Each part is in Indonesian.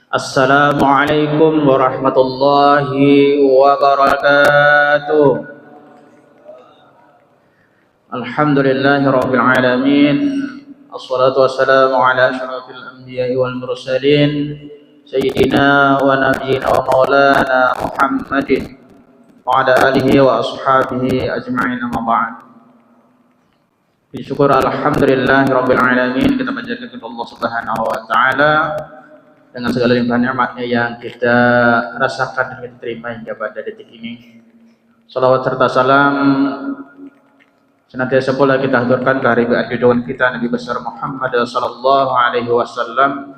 Assalamualaikum warahmatullahi wabarakatuh. Alhamdulillahi rabbil alamin. Assalatu wassalamu ala asyrafil anbiya'i wal mursalin sayyidina wa nabiyyina wa maulana Muhammadin wa ala alihi wa ashabihi ajma'in, amma ba'd. Syukur alhamdulillahi rabbil alamin, kita panjatkan kepada Allah Subhanahu wa taala dengan segala limpahan nikmatnya yang kita rasakan dan kita terima hingga pada detik ini. Salawat serta salam senantiasa pula kita haturkan ke haribaan junjungan kita Nabi besar Muhammad sallallahu alaihi wasallam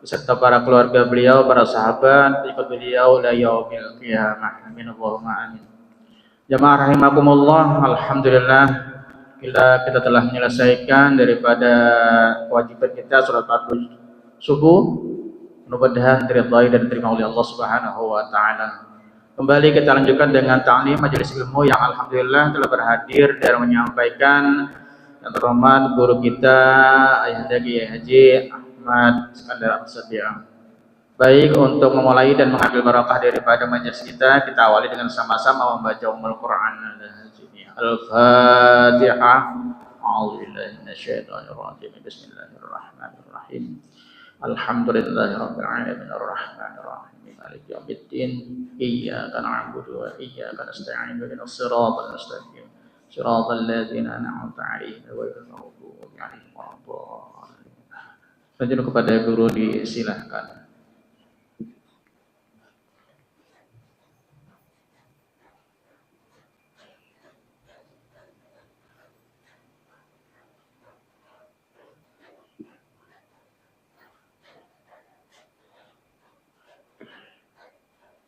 beserta para keluarga beliau, para sahabat, pengikut beliau la yaumil qiyamah. Amin Allahumma amin. Jamaah rahimakumullah, alhamdulillah kita telah menyelesaikan daripada kewajiban kita salat fardu subuh. Mudah-mudahan diridhai dan diterima oleh Allah Subhanahu wa taala. Kembali kita lanjutkan dengan ta'lim majelis ilmu yang alhamdulillah telah berhadir dan menyampaikan yang terhormat guru kita Ayahanda Kiai Haji Ahmad Iskandar As-Sadiq. Baik, untuk memulai dan mengambil barakah daripada majelis kita awali dengan sama-sama membaca Ummul Quran. Al-Fatihah. A'udzubillahi minasyaitonir rajim. Bismillahirrahmanirrahim. Alhamdulillahirabbil alamin arrahmanir rahim maliki yaumiddin iyyaka na'budu wa iyyaka nasta'in ihdinas siratal mustaqim siratal ladzina an'amta 'alaihim ghairil maghdubi 'alaihim waladdallin. Lanjut kepada guru, disilahkan.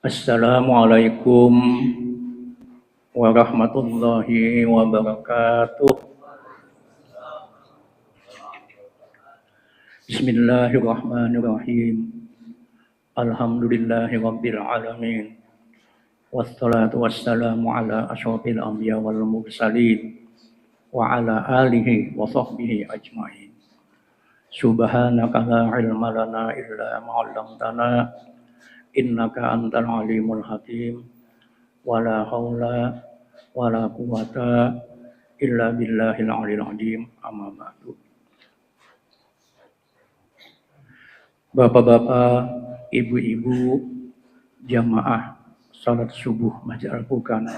Assalamualaikum warahmatullahi wabarakatuh. Bismillahirrahmanirrahim. Alhamdulillahi rabbil alamin. Wassalatu wassalamu ala asyrafil anbiya wal mursalin wa ala alihi wa sahbihi ajmain. Subhanaka la ilma lana illa ma 'allamtana innaka antal alimul hakim. Wala haula wala quwata illa billahil aliyil azim. Amma ba'du. Bapak-bapak, ibu-ibu, jamaah salat subuh Masjid Al-Furqan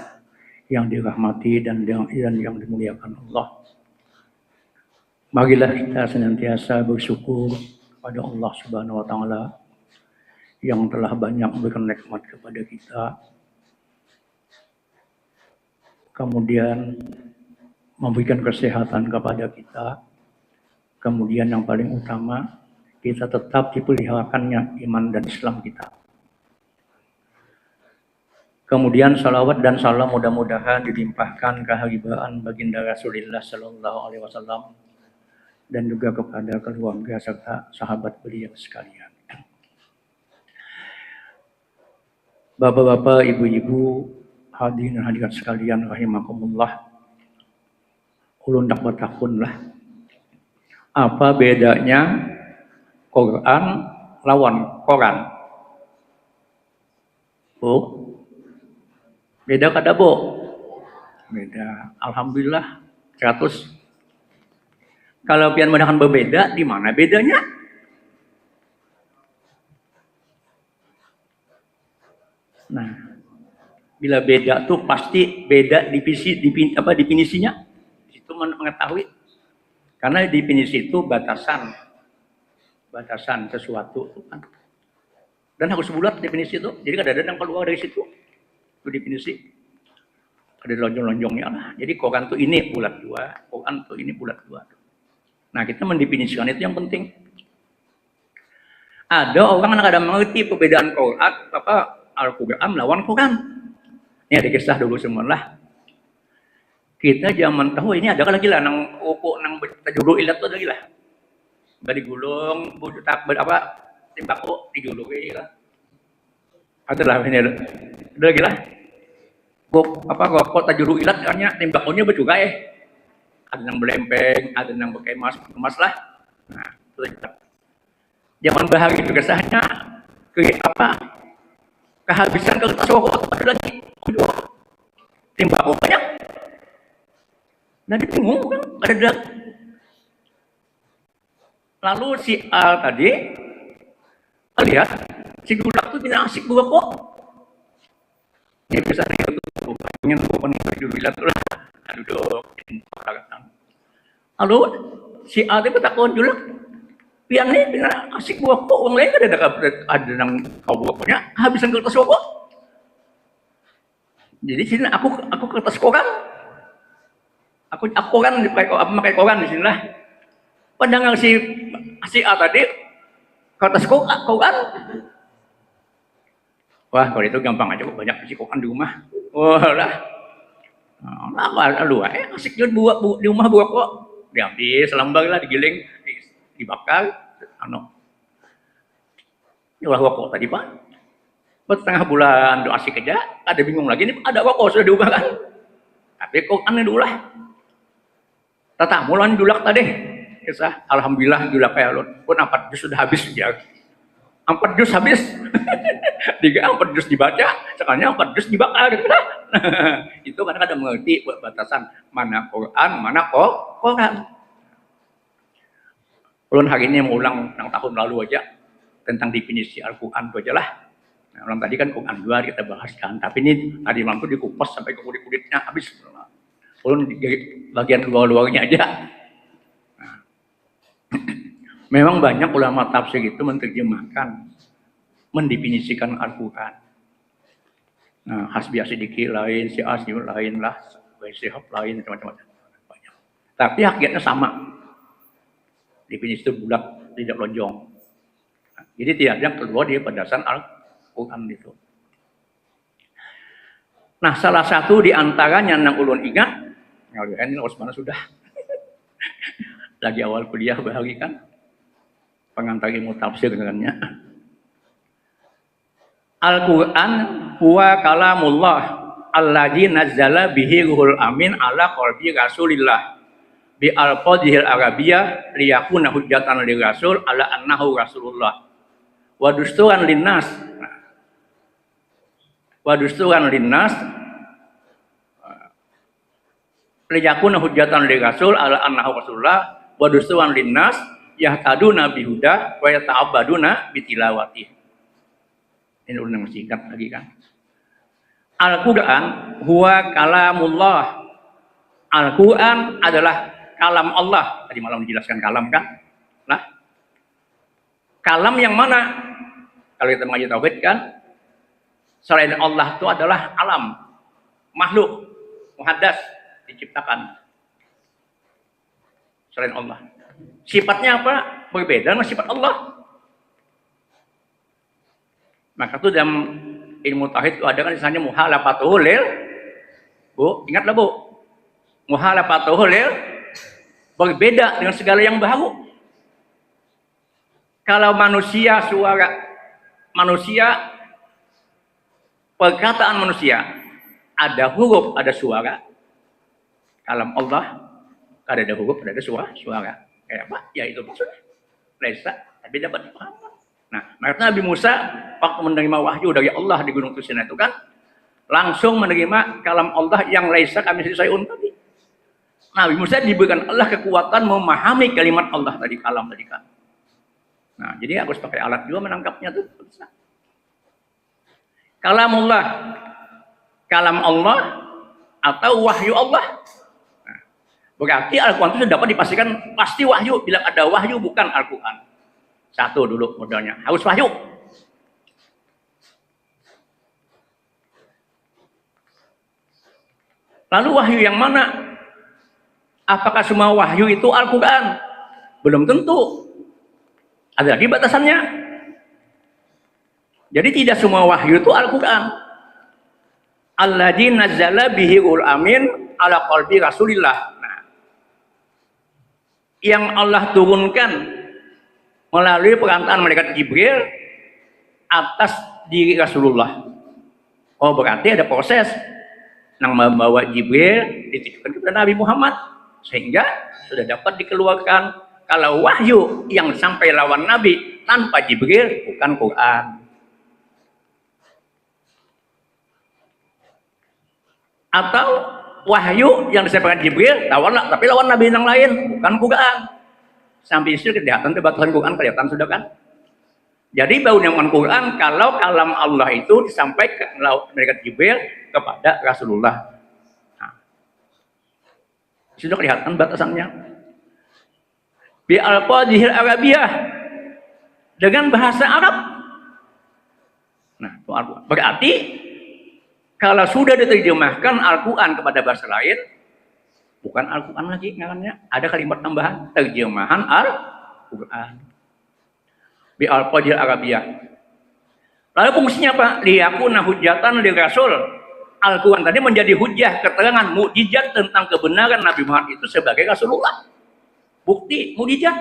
yang dirahmati dan yang dimuliakan Allah. Marilah kita senantiasa bersyukur pada Allah Subhanahu wa taala yang telah banyak memberikan nikmat kepada kita, kemudian memberikan kesehatan kepada kita, kemudian yang paling utama kita tetap dipeliharakannya iman dan Islam kita. Kemudian salawat dan salam mudah-mudahan dilimpahkan keharibaan baginda Rasulullah Sallallahu Alaihi Wasallam dan juga kepada keluarga serta sahabat beliau sekalian. Bapak-bapak, ibu-ibu, hadirin hadirat sekalian rahimakumullah. Ulun tak bertakun lah. Apa bedanya Quran lawan Quran? Bu? Beda kada, Bu? Beda. Alhamdulillah 100. Kalau pian menahan berbeda, di mana bedanya? Nah, bila beda tuh pasti beda definisinya. Itu mengetahui. Karena definisi itu batasan sesuatu kan. Dan harus bulat definisi itu. Jadi kadang-kadang yang keluar dari situ itu definisi. Ada lonjong-lonjongnya lah. Jadi Quran tuh ini bulat dua, Quran tuh ini bulat dua. Nah, kita mendefinisikan itu yang penting. Ada orang yang kadang mengerti perbedaan Quran Al-Quran lawan Quran. Ini ada kisah dulu semua lah. Kita zaman tahu ini ada lagi lah nang upo nang tajuru ilat tuh lagi lah. Bari gulung budak timbako dijuluki lah. Ada lah ini ada lagi lah. Rokok tajuru ilat katanya timbakonya bercukai. Ada yang belempeng, ada yang pakai emas lah. Nah, itu kita. Zaman bahari itu kesahnya ke apa? Kehabisan kertas rokok ada lagi. Timbang banyak. Nah, dia bingung kan? Ada. Lalu si A tadi lihat si Gulak tuh tidak asik gua kok. Ini bisa nih tuh pengen dulu bilang tuh lah. Duduk. Lalu si A itu takut Gulak. Pian nih tidak asik gua kok. Orang lain ada yang kau gua punya habisan kertas rokok. Jadi sini aku kertas koran. Aku koran pakai koran di sini lah. Pandangan si A tadi kertas koran. Wah, kalau itu gampang aja, banyak isi koran di rumah. Wah lah. Nah, lu asik juga buat di rumah buat kok. Diambil selembar lah, digiling, dibakar. Ini rokok tadi Pak. Setengah bulan doa asik aja, ada bingung lagi ini ada rokok sudah diubah kan. Tapi koran dulu lah. Tata mulan julak tadi. Kisah alhamdulillah julak kayak lu. Pun 4 juz sudah habis ya. 4 juz habis. 4 juz dibaca, sekarang 4 juz dibakar gitu lah. Itu karena ada mengerti batasan mana Quran, mana Quran. Ulun hari ini mengulang yang tahun lalu aja tentang definisi Al-Quran itu aja lah. Nah, ulang tadi kan Quran 2 kita bahaskan, tapi ini tadi malam itu dikupas sampai ke kulit-kulitnya habis. Ulun bagian luar-luarnya aja. Nah. Memang banyak ulama tafsir itu menerjemahkan, mendefinisikan Al-Quran. Nah, Hasbi Asidiki lain, si Asy lain lah, Sihab lain, macam-macam. Tapi hakikatnya sama. Definisi itu bulat, tidak lonjong. Nah, jadi tidak ada yang keluar dari batasan Al-Quran itu. Nah, salah satu di antaranya yang ulun ingat, ini Osman sudah lagi awal kuliah bahari kan, pengantar ilmu tafsir dengannya. Al-Quran huwa kalamullah alladzi nazzala bihi ruhul amin ala qalbi rasulillah bi al-qadhil arabiyyah liyakuna hujjatan lil rasul ala annahu rasulullah wa dusturan linnas liyakuna hujjatan lil rasul ala annahu rasulullah wa dusturan linnas yahtaduna bihuda wa yata'abbaduna bitilawati. Ini ulang singkat lagi kan. Al-Quran huwa kalamullah. Al-Quran adalah kalam Allah. Tadi malam dijelaskan kalam kan. Nah, kalam yang mana? Kalau kita mengaji tauhid kan, selain Allah itu adalah alam, makhluk, muhaddas, diciptakan. Selain Allah. Sifatnya apa? Berbeda dengan sifat Allah. Maka itu dalam ilmu tauhid itu ada kan misalnya muhalafatuhu lil. Bu, ingatlah Bu. Muhalafatuhu lil berbeda dengan segala yang baru. Kalau manusia perkataan manusia ada huruf, ada suara. Kalam Allah ada huruf, ada suara. Kayak apa? Ya itu maksudnya. Laisa, tapi dapat dipahami. Nah, makanya Nabi Musa waktu menerima wahyu dari Allah di Gunung Tursina itu kan langsung menerima kalam Allah yang laisa kami sayun tadi. Nabi Musa diberikan Allah kekuatan memahami kalimat Allah tadi, kalam tadi kan. Nah, jadi harus pakai alat juga menangkapnya tuh. Kalamullah, kalam Allah atau wahyu Allah. Nah, berarti Al-Quran itu dapat dipastikan pasti wahyu. Bila ada wahyu bukan Al-Quran. Satu dulu modalnya, harus wahyu. Lalu wahyu yang mana? Apakah semua wahyu itu Al-Quran? Belum tentu. Ada lagi batasannya. Jadi tidak semua wahyu itu Al-Quran. Alladzi nazzala bihi ruhul amin ala qalbi rasulillah. Nah, yang Allah turunkan melalui perantaraan malaikat Jibril atas diri Rasulullah. Oh, berarti ada proses yang membawa Jibril dititipkan kepada Nabi Muhammad sehingga sudah dapat dikeluarkan. Kalau wahyu yang sampai lawan Nabi tanpa Jibril bukan Quran. Atau wahyu yang disampaikan Jibril tapi lawan nabi yang lain bukan Quran. Sampai istilah kelihatan kebatasan Quran kelihatan sudah kan. Jadi bau nyaman Quran kalau kalam Allah itu disampaikan malaikat Jibril kepada Rasulullah. Nah, sudah kelihatan batasannya. Bi al-fadhil Arabiyah dengan bahasa Arab. Nah, itu Al-Quran. Berarti kalau sudah diterjemahkan Al-Quran kepada bahasa lain, bukan Al-Quran lagi namanya. Ada kalimat tambahan terjemahan Al-Quran. Bi al-fadhil Arabiyah. Lalu fungsinya apa? Liyakuna hujjatan li Rasul. Al-Quran tadi menjadi hujjah, keterangan, mukjizat tentang kebenaran Nabi Muhammad itu sebagai Rasulullah. Bukti, mukjizat.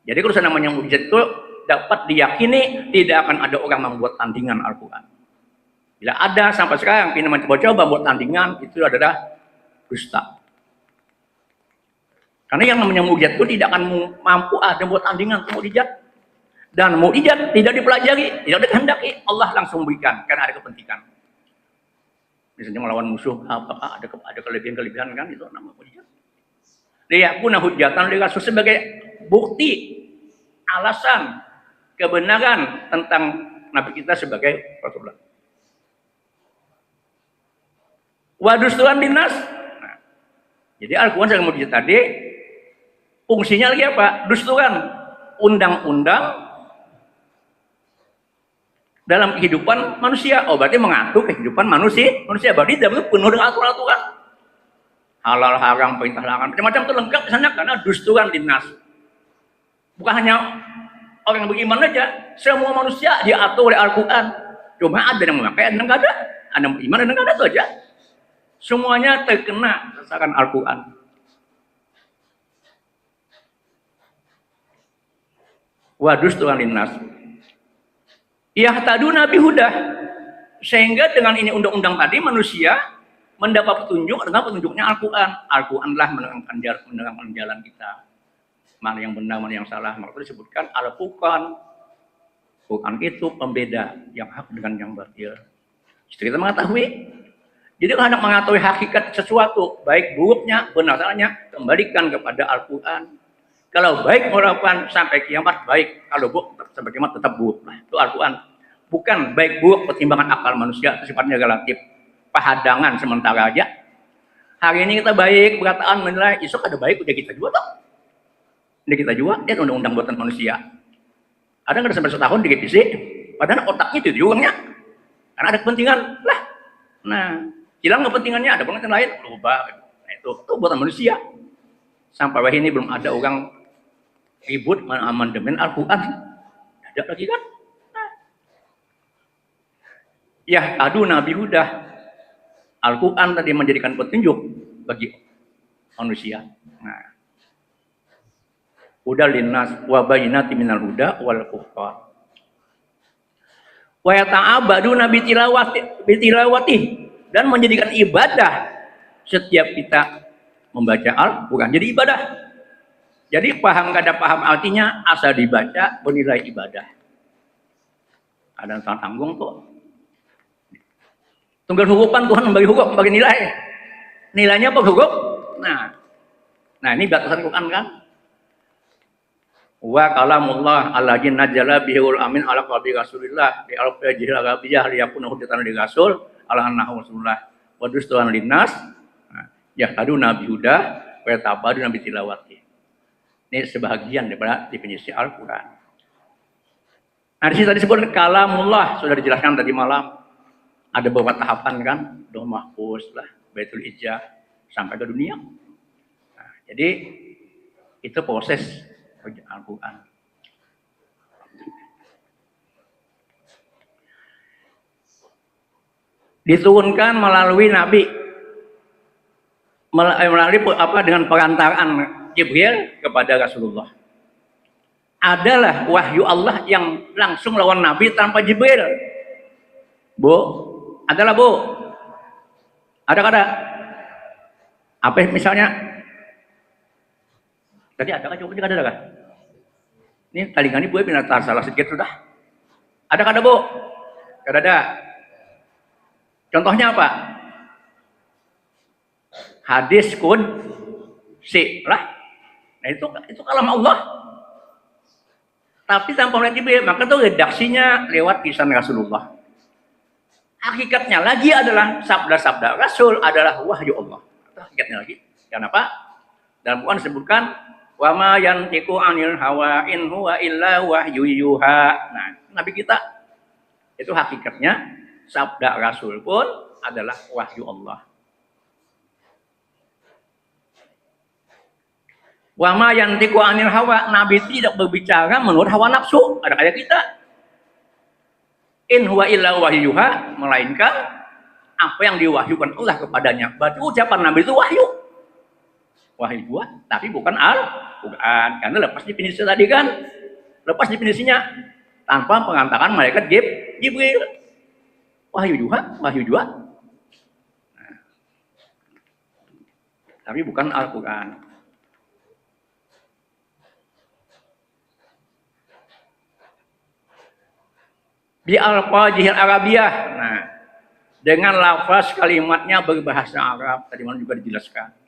Jadi kalau namanya mukjizat itu dapat diyakini tidak akan ada orang membuat tandingan Al-Quran. Bila ada sampai sekarang yang mencoba-coba buat tandingan, itu adalah dusta. Karena yang namanya mukjizat itu tidak akan mampu ada buat tandingan mukjizat. Dan mukjizat tidak dipelajari, tidak dikehendaki, Allah langsung berikan karena ada kepentingan. Misalnya melawan musuh, ada kelebihan-kelebihan kan itu nama mukjizat. Liyakuna hujjatan li Rasul sebagai bukti, alasan kebenaran tentang Nabi kita sebagai Rasulullah. Wadustuan dinas. Nah, jadi Al-Quran yang mukjizat tadi fungsinya lagi apa? Dusturan, undang-undang dalam kehidupan manusia. Oh, berarti mengatur kehidupan manusia. Berarti dalamnya penuh dengan aturan-aturan. Halal, haram, perintah, larangan, macam-macam itu lengkap misalnya karena dusturan dinas. Bukan hanya orang yang beriman saja, semua manusia diatur oleh Al-Quran. Cuma ada yang memakai, ada yang enggak ada. Ada yang beriman, ada yang enggak ada, itu aja. Semuanya terkena sasaran Al-Quran. Wa dusturan dinas. Yahtaduna bihudah, sehingga dengan ini undang-undang tadi manusia mendapat petunjuk dengan petunjuknya Al-Quran. Al-Quranlah menerangkan jalan kita, mana yang benar, mana yang salah. Maka itu disebutkan Al-Furqan. Quran itu pembeda yang hak dengan yang batil. Jadi kita mengetahui. Jadi kalau hendak mengetahui hakikat sesuatu, baik buruknya, benar salahnya, kembalikan kepada Al-Quran. Kalau baik merupakan sampai kiamat baik, kalau buruk sampai kiamat tetap buruk. Nah, itu Al-Quran. Bukan baik buruk pertimbangan akal manusia, itu sifatnya relatif. Pahadangan sementara aja. Hari ini kita baik, perkataan menilai, esok ada baik, udah kita juga toh. Udah kita juga, dia undang-undang buatan manusia. Ada nggak sampai setahun direvisi, padahal otaknya itu uangnya. Karena ada kepentingan lah. Nah, hilang kepentingannya, ada pengertian lain, lupa. Nah, itu buatan manusia. Sampai hari ini belum ada orang ribut mengamandemen Al-Quran. Ada lagi kan? Nah. Ya, tadu Nabi Hudah. Al-Quran tadi menjadikan petunjuk bagi manusia. Nah. Huda linnas wa bayyinatin minal huda wal furqan. Wa yata'abbaduna bi tilawati dan menjadikan ibadah setiap kita membaca Al-Quran. Jadi ibadah. Jadi paham kada paham artinya asal dibaca bernilai ibadah. Ada yang tanggung tuh. Tunggal hukuman Tuhan membagi hukum, membagi nilai. Nilainya apa hukum? Nah ini batasan Quran kan. Wa kalamullah alladzina najala bihul amin ala qalbi Rasulillah bi al-fajil arabiyah liyakuna hujjatan li Rasul ala annahu rasulullah wa dusturan linnas. Yahtadu Nabi Huda wa tabadu Nabi Tilawati. Ini sebahagian daripada definisi Al-Quran. Nah, di sini tadi disebut kalamullah, sudah dijelaskan tadi malam. Ada beberapa tahapan kan, Lauh Mahfuz lah, Baitul Izzah sampai ke dunia. Nah, jadi itu proses Al-Quran. Diturunkan melalui Nabi. Melalui apa dengan perantaraan Jibril kepada Rasulullah. Adalah wahyu Allah yang langsung lawan Nabi tanpa Jibril. Bu, adalah Bu. Ada kada? Apa misalnya? Tadi ada kan? Coba ada kan? Ini talingan ibu binatang salah sedikit sudah. Ada kada bu? Kada ada. Contohnya apa? Hadis si lah. Nah itu kalam Allah. Tapi tanpa melihat Jibril, maka itu redaksinya lewat lisan Rasulullah. Hakikatnya lagi adalah sabda-sabda Rasul adalah wahyu Allah. Itu hakikatnya lagi. Kenapa? Dalam Quran disebutkan wa ma yantiqu 'anil hawa in huwa illa wahyu yuha. Nah, nabi kita itu hakikatnya sabda Rasul pun adalah wahyu Allah. Wa ma yantiqu 'anil hawa, nabi tidak berbicara menurut hawa nafsu. Ada kayak kita. In huwa illa wahyu yuha, melainkan apa yang diwahyukan Allah kepadanya. Berarti ucapan nabi itu wahyu. Wahyu dua, tapi bukan Al-Quran. Karena lepas definisi tadi kan, lepas definisinya tanpa pengantaran malaikat Jibril. Wahyu dua. Nah, tapi bukan Al-Quran. Bi al-fazihil Arabiyah. Nah, dengan lafaz kalimatnya berbahasa Arab, tadi mana juga dijelaskan.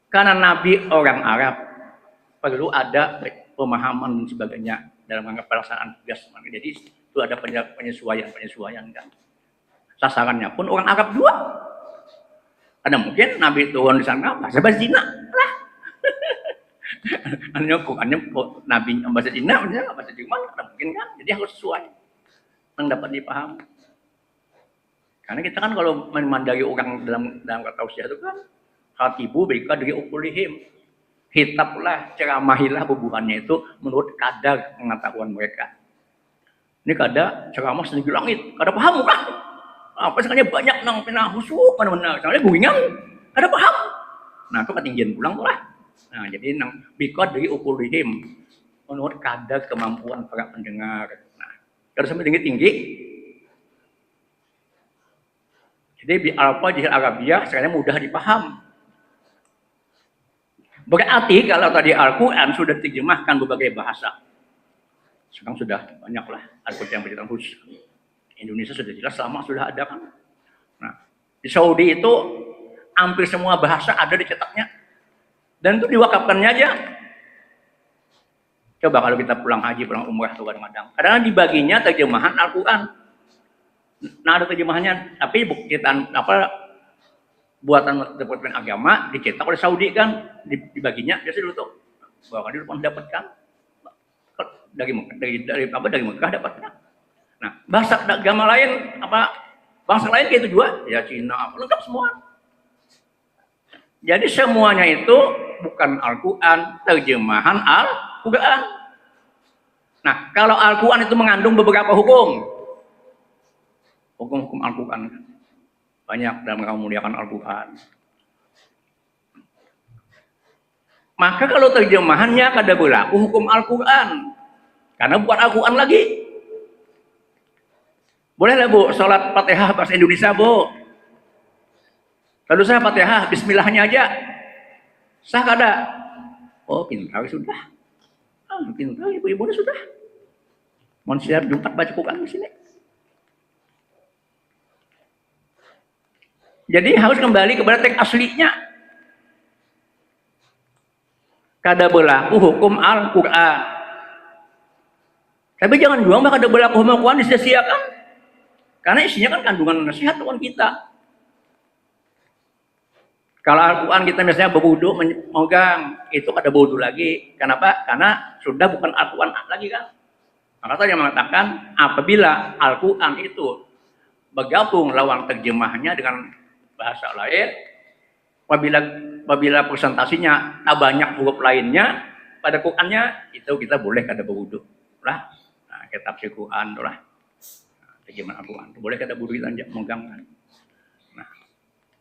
Karena Nabi orang Arab, perlu ada pemahaman dan sebagainya dalam rangka pelaksanaan tugas. Jadi itu ada penyesuaian kan. Sasarannya pun orang Arab juga. Ada mungkin Nabi turun di sana bahasa Cina lah. Hanya Nabi bahasa Cina, bahasa Jerman, mungkin kan. Jadi harus sesuai yang dapat dipahami. Karena kita kan kalau memandai orang dalam kata usia itu kan khatibu bika dari ukulihim, hitablah, ceramahilah bubuhannya itu menurut kadar pengetahuan mereka. Ini kada ceramah setinggi langit, kada paham kan? Apa sebenarnya banyak nang pina husuk mana-mana, soalnya guingan, kada paham. Nah itu ketinggian pulang tuh lah. Nah jadi nang bika dari ukulihim menurut kadar kemampuan para pendengar. Nah kalau sampai tinggi-tinggi, jadi bi al-fazihil Arabiyah sekarang mudah dipaham. Berarti kalau tadi Al-Quran sudah diterjemahkan berbagai bahasa. Sekarang sudah banyaklah Al-Quran yang bercerita khusus. Indonesia sudah jelas lama sudah ada kan. Nah, di Saudi itu hampir semua bahasa ada dicetaknya. Dan itu diwakafkannya aja. Coba kalau kita pulang haji, pulang umrah tuh kadang-kadang. Kadang dibaginya terjemahan Al-Quran. Nah ada terjemahannya, tapi bukan buatan Departemen Agama dicetak oleh Saudi kan, dibaginya biasa dulu tuh bahwa dia mendapatkan dari Mekah dapatnya. Nah bahasa agama lain bangsa lain kayak itu juga ya Cina lengkap semua. Jadi semuanya itu bukan Al-Quran, terjemahan Al-Quran. Nah kalau Al-Quran itu mengandung beberapa hukum Al-Quran banyak dalam memuliakan Al-Quran. Maka kalau terjemahannya kada berlaku hukum Al-Quran, karena bukan Al-Quran lagi. Bolehlah bu, sholat Fatihah bahasa Indonesia bu. Lalu saya Fatihah, Bismillahnya aja, sah kada? Oh pintar sudah, pintar ibu-ibunya sudah. Mohon siap Jumat baca Quran di sini. Jadi harus kembali kepada teks aslinya. Kada berlaku hukum Al-Quran. Tapi jangan jual kada berlaku hukum Al-Quran disia-siakan. Karena isinya kan kandungan nasihat Tuhan kita. Kalau Al-Quran kita misalnya berwudu memegang, itu kada berwudu lagi. Kenapa? Karena sudah bukan Al-Quran lagi kan. Maka tadi mengatakan apabila Al-Quran itu bergabung lawan terjemahnya dengan bahasa lain, apabila presentasinya banyak huruf lainnya pada Qurannya, itu kita boleh kada berwudu lah. Nah, kitab Quran lah. Terjemahan Al-Quran boleh kada berwudu kita megang. Nah,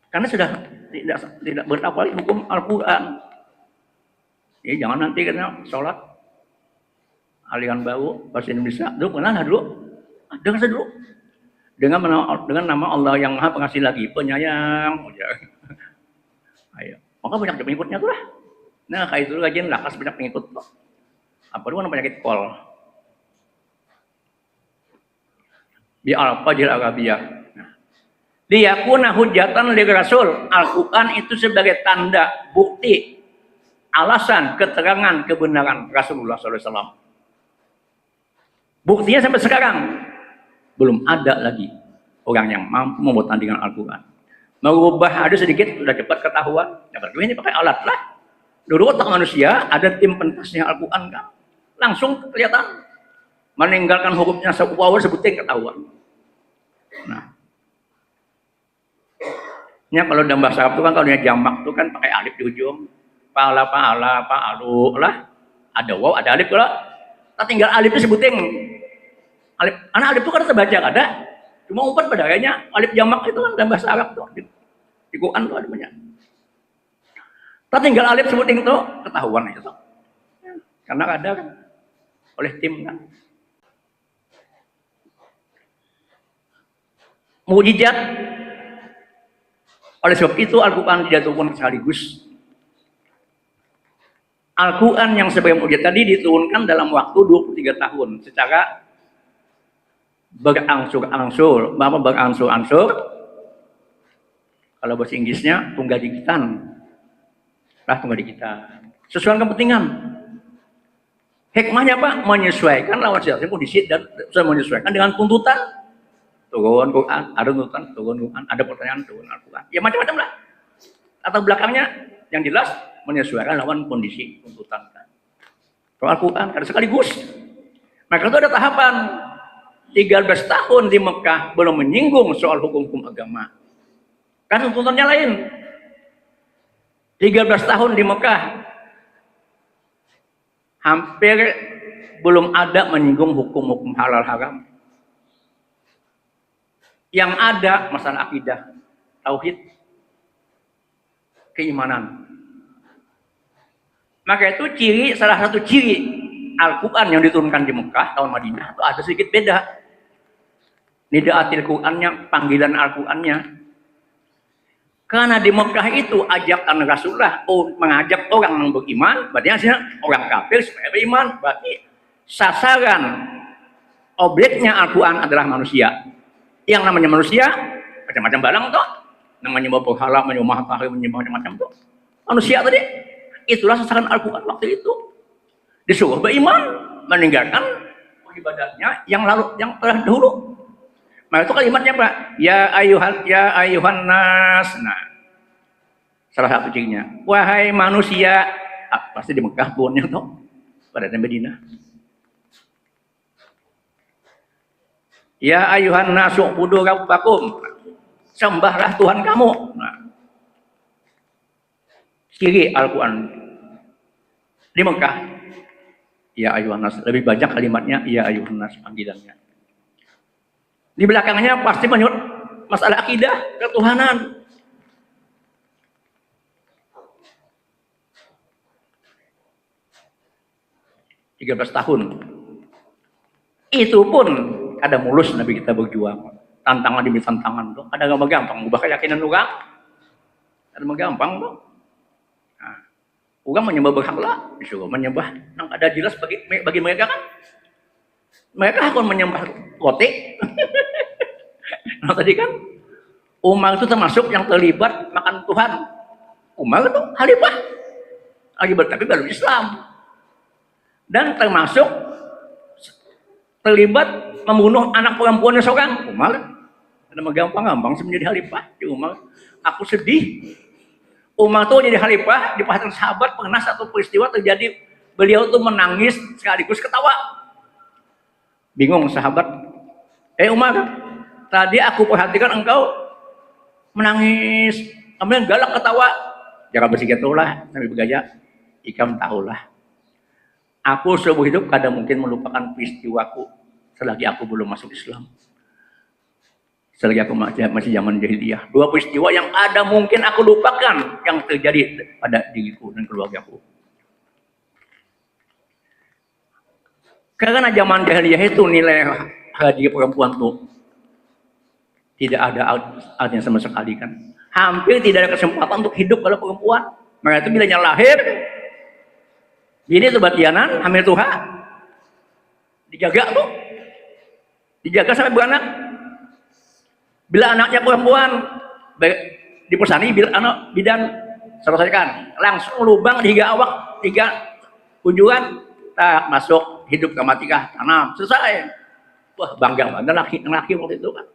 karena sudah tidak berlaku hukum Al-Quran. Jadi jangan nanti kita sholat aliran baru bahasa Indonesia. Dulu pernah dulu, dengar dulu. Dengan nama Allah yang Maha Pengasih lagi, penyayang. Ayo. Maka banyak pengikutnya tuh lah. Nah, kayak itu kajian lakas banyak pengikut tuh. Apa itu penyakit kol? Bi al-fajr Arabiyah. Liyakuna hujatan li Rasul. Al-Quran itu sebagai tanda, bukti, alasan, keterangan, kebenaran Rasulullah SAW. Buktinya sampai sekarang belum ada lagi orang yang mampu membuat tandingan Al-Quran. Merubah ada sedikit sudah cepat ketahuan. Ya berarti ini pakai alat lah. Dulu otak manusia ada tim pentasnya Al-Quran kan, langsung kelihatan. Meninggalkan hurufnya power sebutin ketahuan. Nah, nya kalau dalam bahasa Arab itu kan kalau jamak itu kan pakai alif di ujung. Pahala, pa'alu lah. Ada waw, ada alif kalau. Kita tinggal alif itu sebutin. Alif, anak alif itu kan terbaca ada. Cuma umpat pada kayaknya alif jamak itu kan dalam bahasa Arab tuh. Di Quran tuh ada banyak. Kita tinggal alif sebutin itu ketahuan itu. Karena ada kan oleh tim kan. Mukjizat. Oleh sebab itu Al-Quran dijatuhkan sekaligus. Al-Quran yang sebagai mukjizat tadi diturunkan dalam waktu 23 tahun secara berangsur-angsur. Apa berangsur-angsur? Kalau bahasa Inggrisnya tunggal digitan. Tunggal digitan. Sesuai kepentingan. Hikmahnya apa? Menyesuaikan lawan situasi kondisi dan menyesuaikan dengan tuntutan. Turun Quran, ada tuntutan, turun Quran, ada pertanyaan, turun Al-Quran. Ya macam-macam lah. Atau belakangnya yang jelas menyesuaikan lawan kondisi tuntutan. Kalau Al-Quran ada sekaligus. Maka itu ada tahapan. 13 tahun di Mekah belum menyinggung soal hukum-hukum agama. Kan tuntutannya lain. 13 tahun di Mekah hampir belum ada menyinggung hukum-hukum halal haram. Yang ada masalah akidah, tauhid, keimanan. Maka itu salah satu ciri Al-Quran yang diturunkan di Mekah tahun Madinah itu ada sedikit beda. Nidaatil Qurannya, panggilan Al-Qurannya. Karena di Mekah itu ajakan Rasulullah mengajak orang yang beriman, berarti hasilnya orang kafir supaya beriman. Berarti sasaran objeknya Al-Quran adalah manusia. Yang namanya manusia macam-macam barang tuh, namanya berhala, menyembah matahari, menyembah macam-macam tuh. Manusia tadi, itulah sasaran Al-Quran waktu itu. Disuruh beriman, meninggalkan ibadahnya yang telah dahulu. Maka itu kalimatnya Pak, ya ayuhan nas. Nah, salah satu cirinya, wahai manusia, pasti di Mekah turunnya tuh pada Madinah. Ya ayuhan nasu ubudu rabbakum. Sembahlah Tuhan kamu. Nah, ciri Al-Quran di Mekah. Ya ayuhan nas. Lebih banyak kalimatnya ya ayuhan nas panggilannya. Di belakangnya pasti menyebut masalah akidah, ketuhanan. Tiga 13 tahun. Itu pun ada mulus Nabi kita berjuang. Tantangan demi tantangan tuh. Ada gak gampang ubah keyakinan orang. Ada gak gampang tuh. Nah, orang menyembah berhala, disuruh menyembah yang ada jelas bagi mereka kan. Mereka akan menyembah roti. Nah tadi kan Umar itu termasuk yang terlibat makan Tuhan. Umar itu khalifah. Tapi baru Islam. Dan termasuk terlibat membunuh anak perempuannya seorang. Umar, ada gampang-gampang menjadi khalifah. Umar, aku sedih. Umar tuh jadi khalifah di pasang sahabat pernah satu peristiwa terjadi. Beliau tuh menangis sekaligus ketawa. Bingung sahabat. Umar, tadi aku perhatikan engkau menangis, kemudian galak ketawa. Jangan bersegitulah, Nabi bergaya. Ikam tahulah. Aku seumur hidup kadang mungkin melupakan peristiwaku selagi aku belum masuk Islam. Selagi aku masih zaman jahiliyah. 2 peristiwa yang ada mungkin aku lupakan yang terjadi pada diriku dan keluargaku. Karena zaman jahiliyah itu nilai haji perempuan tuh tidak ada artinya sama sekali kan. Hampir tidak ada kesempatan untuk hidup kalau perempuan. Mereka itu bilanya lahir Bini tuh batianan, hamil tuha, dijaga tuh, dijaga sampai beranak. Bila anaknya perempuan, dipersani bila anak bidan selesaikan, langsung lubang 3 awak, 3 kunjungan, tak masuk hidup ke mati kah tanam selesai. Wah bangga banget laki waktu itu kan.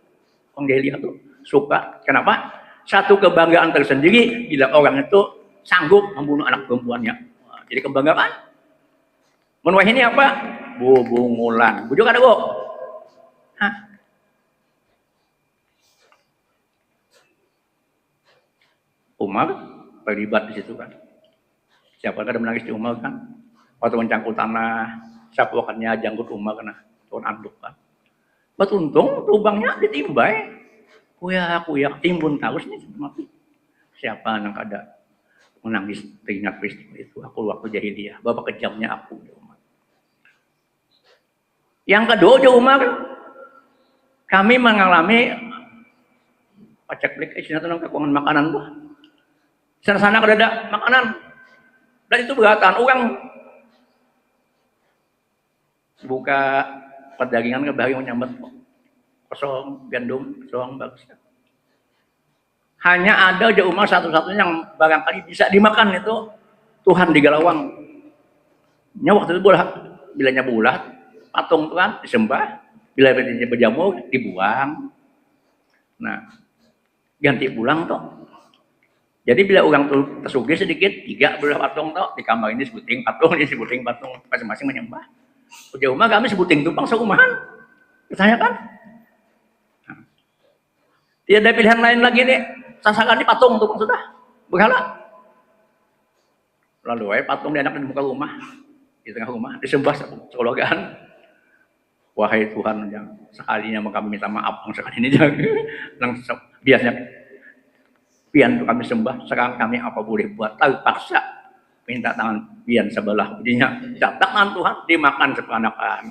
Orang jahiliyah tuh suka. Kenapa? Satu kebanggaan tersendiri bila orang itu sanggup membunuh anak perempuannya. Wah, jadi kebanggaan. Menuai ini apa? Bubungulan. Bujuk ada kok. Hah? Umar terlibat di situ kan. Siapa kada menangis di Umar kan? Waktu mencangkul tanah, siapa wakannya jangkut Umar kena turun anduk kan. Bet untung lubangnya ditimbai. Kuyak timbun terus nih mati. Siapa yang kada menangis teringat peristiwa itu? Aku waktu jahiliyah, bapak kejamnya aku di Umar. Yang kedua di Umar, kami mengalami pacak blik isinya tentang kekurangan makanan tuh. Sana kada ada makanan. Dan itu beratan orang buka perdagangan ke bari menyambat kosong gandum kosong bagus. Hanya ada di Umar satu-satunya yang barangkali bisa dimakan itu Tuhan di Galawang. Nya waktu itu bilanya bulat, patung Tuhan disembah, bila bilanya berjamur dibuang. Nah, ganti pulang toh. Jadi bila orang tuh tersugih sedikit, 3 belah patung toh, di kamar ini sebuting patung, ini sebuting patung, masing-masing menyembah. Udah Umar kami sebuting tumpang seumahan. Bertanya kan? Nah, tidak ada pilihan lain lagi nih. Sasakan di patung tumpang sudah. Berhala. Lalu patung di anak di muka rumah, di tengah rumah, disembah sekeluargaan. Wahai Tuhan yang sekalinya kami minta maaf, yang sekali ini jangan. Langsung biasanya pian kami sembah, sekarang kami apa boleh buat? Terpaksa minta tangan pian sebelah. Jadinya tangan Tuhan dimakan seperanakan.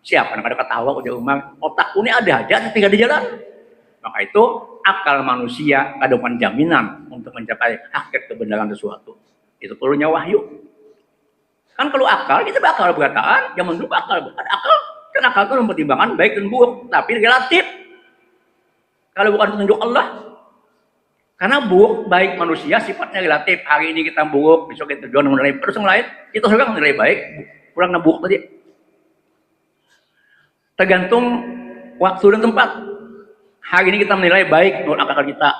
Siapa yang ada ketawa udah Umar, otakku ini ada aja tinggal di jalan. Maka itu akal manusia ada jaminan untuk mencapai hakikat kebenaran sesuatu. Itu perlunya wahyu. Kan kalau akal kita bakal berkataan, zaman dulu akal kan akal itu mempertimbangkan baik dan buruk, tapi relatif. Kalau bukan petunjuk Allah, karena buruk baik manusia sifatnya relatif. Hari ini kita buruk, besok kita jual menilai terus yang lain, kita sekarang menilai baik, kurang buruk tadi. Tergantung waktu dan tempat. Hari ini kita menilai baik menurut akal kita,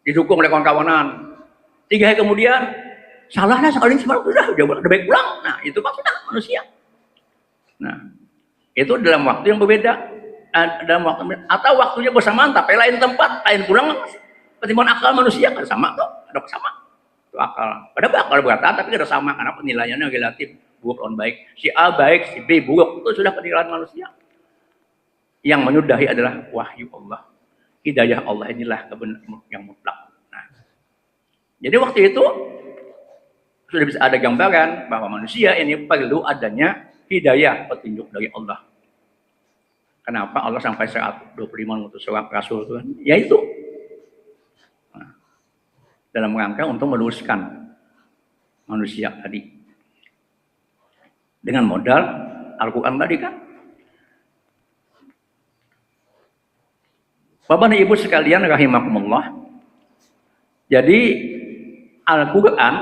didukung oleh kawan-kawanan. 3 hari kemudian salahnya sekali ini sudah baik pulang. Nah itu maksudnya manusia. Nah itu dalam waktu yang berbeda. Dalam waktu atau waktunya bersamaan tapi lain tempat lain pulang pertimbangan akal manusia kan sama tuh ada sama itu akal pada akal berkata tapi ada sama karena penilaiannya relatif buruk dan baik si A baik si B buruk itu sudah penilaian manusia yang menyudahi adalah wahyu Allah hidayah Allah inilah kebenaran yang mutlak. Nah, jadi waktu itu sudah bisa ada gambaran bahwa manusia ini perlu adanya hidayah petunjuk dari Allah. Kenapa Allah sampai 125 mengutus seorang rasul Tuhan? Yaitu dalam rangka untuk meluruskan manusia tadi dengan modal Al-Quran tadi kan. Bapak dan Ibu sekalian rahimakumullah. Jadi Al-Quran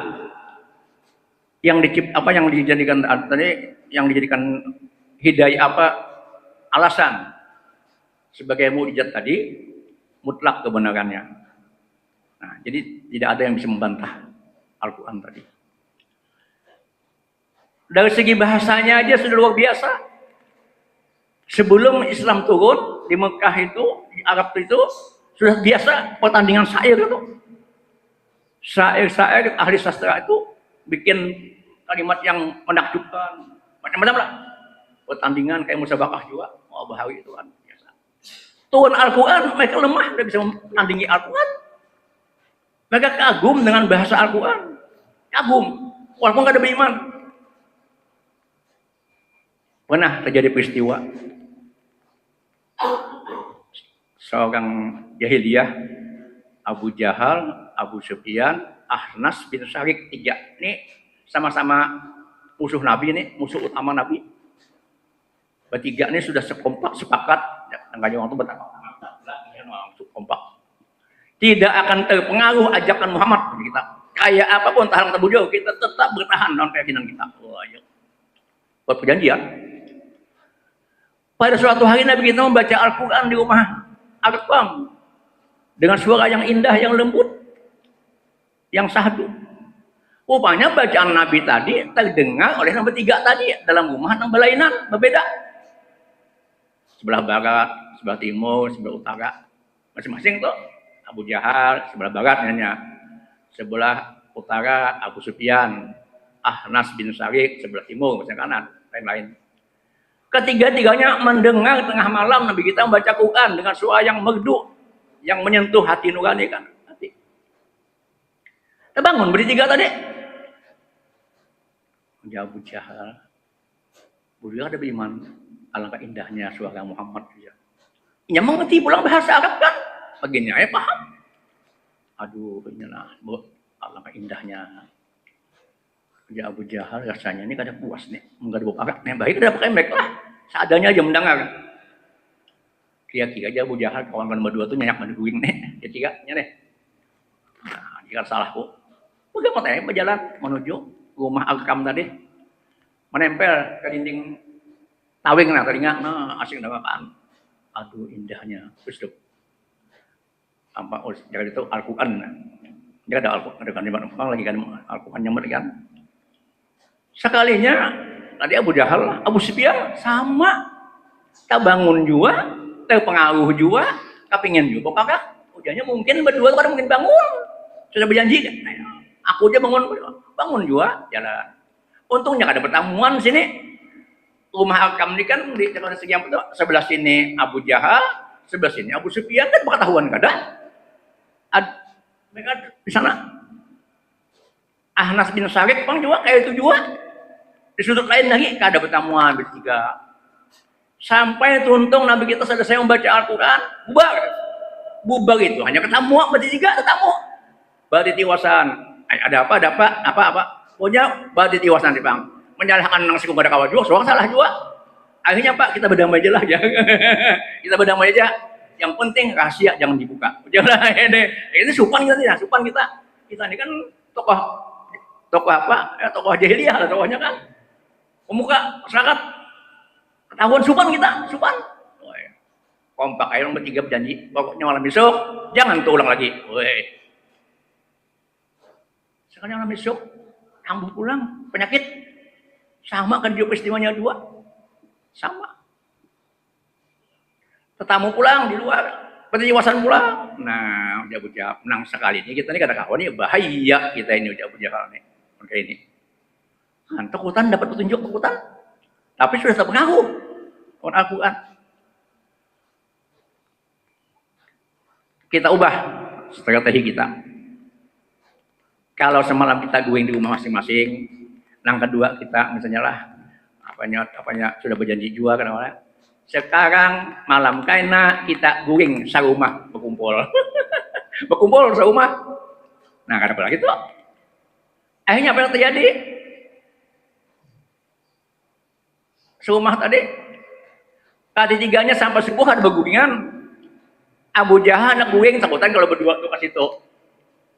yang dijadikan tadi yang dijadikan hidayah alasan sebagai mukjizat tadi mutlak kebenarannya. Nah, jadi tidak ada yang bisa membantah Al-Quran tadi. Dari segi bahasanya aja sudah luar biasa. Sebelum Islam turun di Mekah itu, di Arab itu sudah biasa pertandingan syair itu. Syair ahli sastra itu bikin kalimat yang menakjubkan, macam-macam lah. Pertandingan kayak musabakah juga, mau bahari itu kan biasa. Turun Al-Quran, mereka lemah, tidak bisa menandingi Al-Quran. Mereka kagum dengan bahasa Al-Quran, kagum, walaupun nggak ada beriman. Pernah terjadi peristiwa seorang jahiliyah, Abu Jahal, Abu Sufyan, Ahnas bin Syarik 3 ini sama-sama musuh Nabi nih, musuh utama Nabi. Bertiga ini sudah sepakat, enggak jauh waktu betapa. Kompak. Tidak akan terpengaruh ajakan Muhammad kita. Kayak apapun tahan terbujuk, kita tetap bertahan dalam keyakinan kita. Wah, ya. Buat perjanjian. Pada suatu hari Nabi kita membaca Al-Quran di rumah Arqam dengan suara yang indah, yang lembut, yang sahdu. Rupanya bacaan Nabi tadi terdengar oleh yang bertiga tadi dalam rumah yang berlainan, berbeda. Sebelah barat, sebelah timur, sebelah utara, masing-masing tuh. Abu Jahal sebelah barat nyanyi, sebelah utara Abu Sufyan, Ahnas bin Syariq sebelah timur, sebelah kanan, lain-lain. Ketiga-tiganya mendengar tengah malam Nabi kita membaca Quran dengan suara yang merdu, yang menyentuh hati nurani kan. Hati. Terbangun bertiga tadi. Ya Abu Jahal, beliau ada beriman. Alangkah indahnya suara Muhammad. Ia mengerti pulang bahasa Arab kan? Begini ya paham. Aduh, inilah alangkah indahnya. Ya Abu Jahal rasanya ini kada puas nih, enggak ada bapak nih, baik udah pakai mic lah, seadanya aja mendengar. Kira-kira aja Abu Jahal kawan-kawan berdua tuh nyanyak menduing nih, ketiganya nih. Nah, jika salah kok, bagaimana berjalan menuju rumah Arqam tadi, menempel ke dinding tawing nah tadinya, nah asing dengarkan. Aduh indahnya, Ustaz. Apa jangan itu Al-Quran. Dia ada Al-Quran, ada kan lagi kan Al-Quran yang kan. Sekalinya tadi Abu Jahal, Abu Sufyan sama tak bangun juga, terpengaruh juga, kepingin juga. Apakah ujarnya mungkin berdua pada mungkin bangun, sudah berjanji kan? Aku aja bangun juga jalan. Untungnya ada pertemuan sini. Rumah Arqam ini kan di segi yang betul, sebelah sini Abu Jahal, sebelah sini Abu Sufyan kan pengetahuan kada. Mereka di sana. Ahnas bin Syariq pang juga kayak itu juga. Di sudut lain lagi kada pertemuan bertiga. Sampai tuntung Nabi kita selesai membaca Al-Quran, bubar itu hanya ketemu bertiga ketemu. Berarti tiwasan. Ada apa? Pokoknya berarti tiwasan sih bang. Menyalahkan nang siku pada kawal juga, soal salah juga. Akhirnya Pak kita berdamai aja lah ya. Kita berdamai aja. Yang penting rahasia jangan dibuka. Jangan ini supan kita nih, supan kita. Kita ini kan tokoh apa? Tokoh jahiliyah lah tokohnya kan. Pemuka masyarakat. Ketahuan supan kita, supan. Kompak ayo bertiga berjanji, pokoknya malam besok jangan terulang lagi. Sekarang malam besok kambuh pulang penyakit. Sama kan dia peristiwanya dua. Sama. Tetamu pulang di luar, petiwasan pulang. Nah, udah bujak menang sekali ini kita ini kata kawan ini bahaya kita ini udah bujak nih. Oke ini. Kan takutan dapat petunjuk takutan. Tapi sudah terpengaruh oleh Al-Quran. Kita ubah strategi kita. Kalau semalam kita going di rumah masing-masing, yang kedua kita misalnya lah apanya sudah berjanji juga kan. Sekarang malam kaina kita guring sarumah berkumpul. Berkumpul sarumah. Nah, kada apa lagi tuh. Akhirnya apa yang terjadi? Sarumah tadi tiganya sampai subuh ada berguringan. Abu Jahal nak guring takutan kalau berdua tuh ke situ.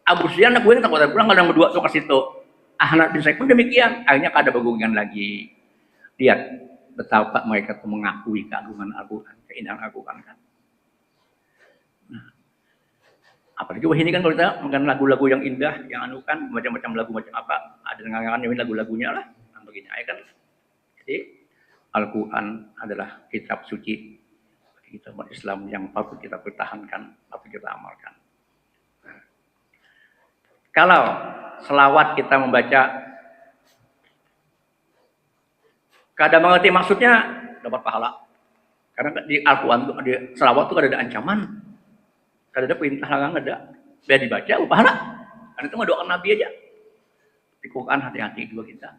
Abu Sufyan nak guring takutan pulang kalau berdua tuh ke situ. Ahmad bin Syariq pun demikian. Akhirnya kada berguringan lagi. Lihat betapa mereka itu mengakui keagungan Al-Quran, keindahan Al-Quran kan. Nah, apalagi wah ini kan kalau kita mengenai lagu-lagu yang indah, yang anu kan macam-macam lagu macam apa, ada dengaran yang lagu-lagunya lah, nah, begini aja kan. Jadi Al-Quran adalah kitab suci kita umat Islam yang patut kita pertahankan, patut kita amalkan. Nah, kalau selawat kita membaca kada mengerti maksudnya dapat pahala. Karena di Al-Quran itu di selawat itu ada ancaman, kada ada perintah larang ada. Biar dibaca pahala. Karena itu mendoakan Nabi aja. Di Quran hati-hati juga kita.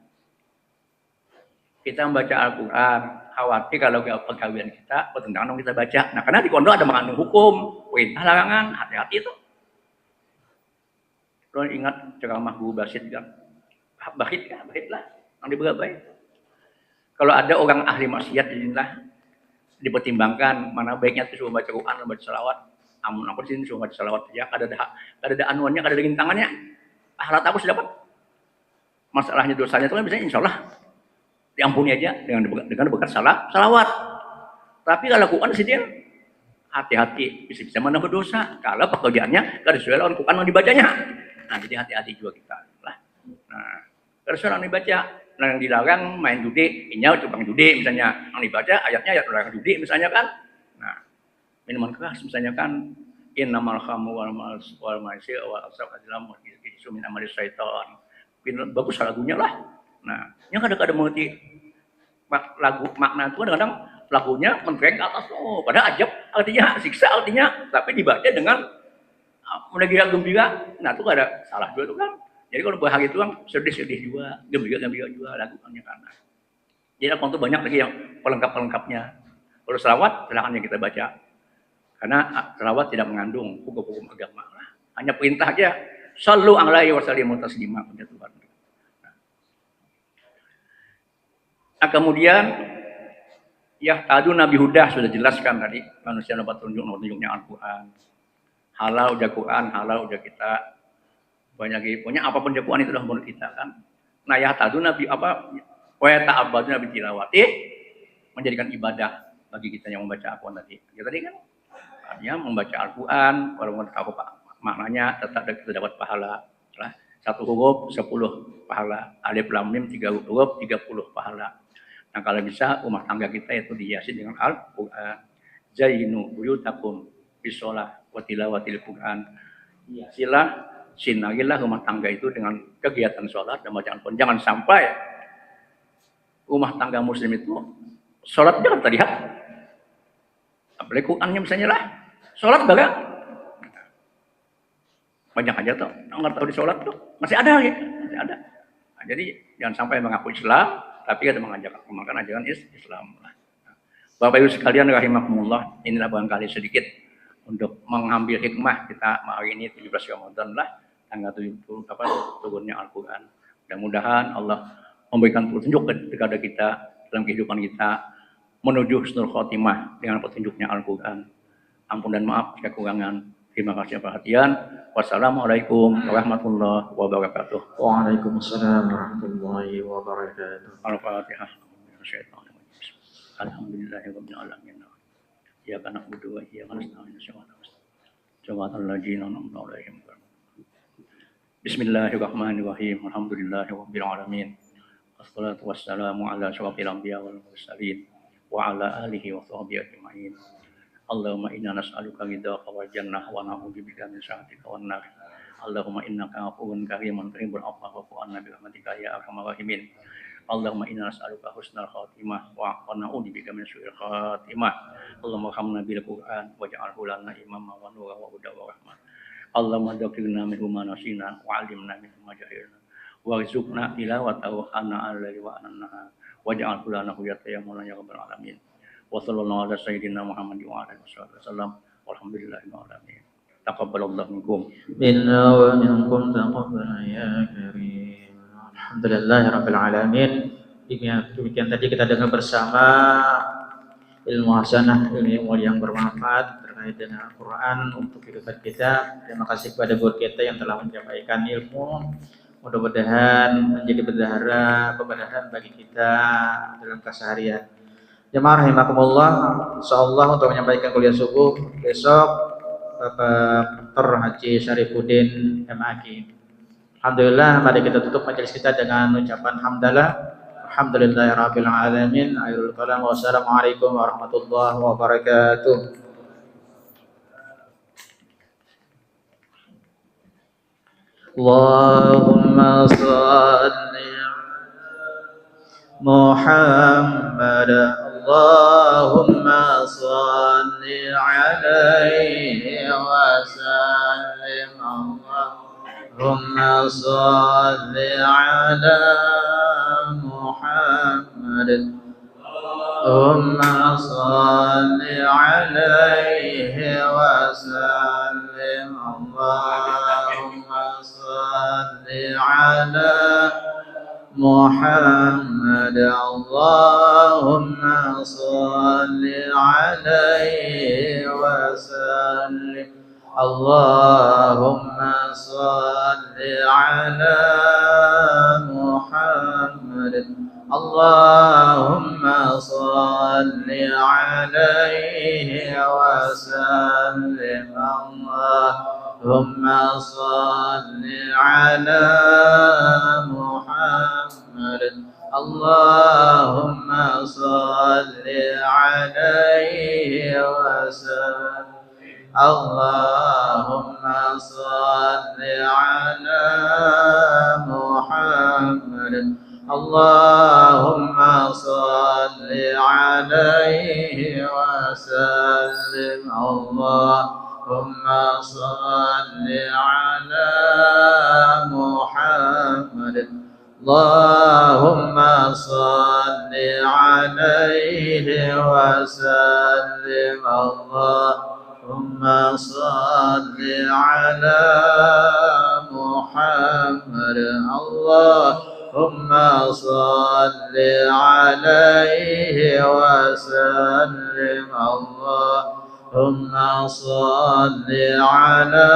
Kita membaca Al-Quran, khawatir kalau pegawaian kita bertentangan kita baca. Nah, karena di kondo ada mengandung hukum, perintah larangan, hati-hati itu. Lo ingat ceramah Guru Basit kan? bahit lah, yang dibegabai. Kalau ada orang ahli maksiat inilah dipertimbangkan mana baiknya itu suruh baca Quran, baca salawat. Amun aku sini suruh baca salawat ya, ada anuannya, ada rintangannya. Pahala aku sudah dapat. Masalahnya dosanya itu kan bisa insya Allah diampuni aja dengan berkat salawat. Tapi kalau Quran sih dia hati-hati, bisa menambah dosa kalau pekerjaannya gak sesuai lawan Quran yang dibacanya. Nah, jadi hati-hati juga kita lah. Nah, terus orang dibaca, yang dilarang main judi, ini tukang judi misalnya, yang dibaca ayatnya ayat larang judi misalnya kan. Nah, minuman keras misalnya kan, innamal khamru wal maisir wal ansab azlam rijsun min amali syaitan. Bagus lagunya lah. Nah, yang kadang-kadang mengerti lagu makna itu kadang-kadang lagunya mentereng ke atas, oh, padahal ajab artinya, siksa artinya, tapi dibaca dengan gembira. Nah, itu gak ada salah juga tuh kan. Jadi kalau bahagia itu kan sedih-sedih juga, gembira juga lagunya karena. Jadi aku tuh banyak lagi yang pelengkap-pelengkapnya. Kalau selawat, silakan yang kita baca. Karena selawat tidak mengandung hukum-hukum agama lah. Hanya perintah aja. Sallu alaihi wasallimu taslima. Nah, kemudian ya tadu Nabi Huda sudah jelaskan tadi, manusia dapat tunjuknya Al-Quran. Halal udah Quran, halal udah kita. Banyak punya apapun Quran itu udah menurut kita kan. Nah, ya tadu Nabi apa? Wa ta'abbadu Nabi tilawati, menjadikan ibadah bagi kita yang membaca Al-Quran tadi. Ya, tadi kan artinya membaca Al-Quran, kalau mau tahu maknanya tetap kita dapat pahala. Satu huruf 10 pahala, alif lam mim 3 huruf 30 pahala. Nah, kalau bisa rumah tangga kita itu dihiasi dengan Al-Quran. Zainu buyutakum bisolah wa tilawatil Quran. Hiasilah, sinarilah rumah tangga itu dengan kegiatan sholat dan bacaan Quran. Jangan sampai rumah tangga muslim itu sholatnya kan terlihat. Apalagi Qurannya misalnya lah. Sholat enggak? Banyak aja tuh, nggak tahu di sholat tuh. Masih ada ya, masih ada. Nah, jadi jangan sampai mengaku Islam, tapi kita mengajarkan ajaran Islam. Bapak Ibu sekalian rahimakumullah, inilah barangkali sedikit untuk mengambil hikmah kita hari ini 17 Ramadan lah, tanggal 7 turunnya Al-Quran. Mudah-mudahan Allah memberikan petunjuk kepada kita dalam kehidupan kita menuju husnul khotimah dengan petunjuknya Al-Quran. Ampun dan maaf kekurangan. Terima kasih perhatian. Wassalamualaikum warahmatullahi wabarakatuh. Waalaikumsalam warahmatullahi wabarakatuh. Al-Fatihah. Alhamdulillahirabbil alamin. Iyyaka na'budu wa iyyaka nasta'in. Shiratal ladzina an'amta 'alaihim. Bismillahirrahmanirrahim. Alhamdulillahirabbil alamin. Wassalatu wassalamu ala asyrofil anbiya wal mursalin wa ala alihi wa sahbihi ajma'in. Allahumma inna nas'aluka ridhaka wal jannah wa na'udzubika min sakhatika wan nar. Allahumma innaka afuwwun karimun tuhibbul 'afwa fa'fu 'anna bi rahmatika ya arhamar rahimin. Allahumma inna nas'aluka husnal khatimah wa na'udzubika min su'il khatimah. Allahumma arhamna bil Qur'an waj'alhu lana imama wa nuran wa hudan wa rahmah. Allahumma dzakirna minhu ma nasina wa 'allimna minhu ma jahilna. Warzuqna tilawatahu ana al-laili wa an-nahar. Waj'alhu lana hujjatan ya maulana ya rabbal alamin. Wa sallallahu ala sayyidina Muhammad wa ala alihi wasallam. Walhamdulillahil alamin. Taqabbalallahu minkum. Minna wa minkum taqabbal ya karim. Alhamdulillahirabbil alamin. Demikian tadi kita dengar bersama ilmu hasanah, ilmu yang bermanfaat terkait dengan Al-Quran untuk kehidupan kita. Terima kasih kepada guru kita yang telah menyampaikan ilmu. Mudah-mudahan menjadi pembelajaran bagi kita dalam keseharian. Jemaah rahimakumullah, insyaallah untuk menyampaikan kuliah subuh besok Bapak Dr. Haji Syarifuddin MAG. Alhamdulillah, mari kita tutup majelis kita dengan ucapan hamdalah. Alhamdulillahirabbil alamin. Akhirul kalam. Wassalamualaikum warahmatullahi wabarakatuh. Allahumma shalli Muhammad. Allahumma shalli alaihi wa sallim. Allahumma shalli ala Muhammad. Allahumma shalli alaihi wa sallim. Allahumma shalli ala محمد اللهم صل عليه وسلم اللهم صل على محمد اللهم صل عليه وسلم اللهم صل على محمد اللهم صل عليه وسلم اللهم صل على محمد اللهم صل عليه وسلم اللهم صل على محمد اللهم صل عليه وسلم اللهم صل على محمد اللهم صل عليه وسلم اللهم صل على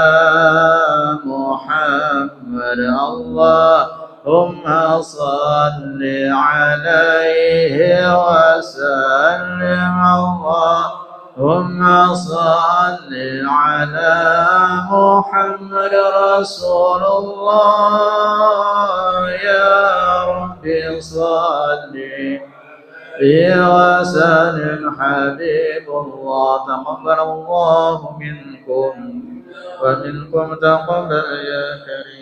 محمد اللهم صل عليه وسلم اللهم صل على محمد رسول الله يا ربي صل وسلم حبيب الله تقبل الله منكم ومنكم تقبل يا كريم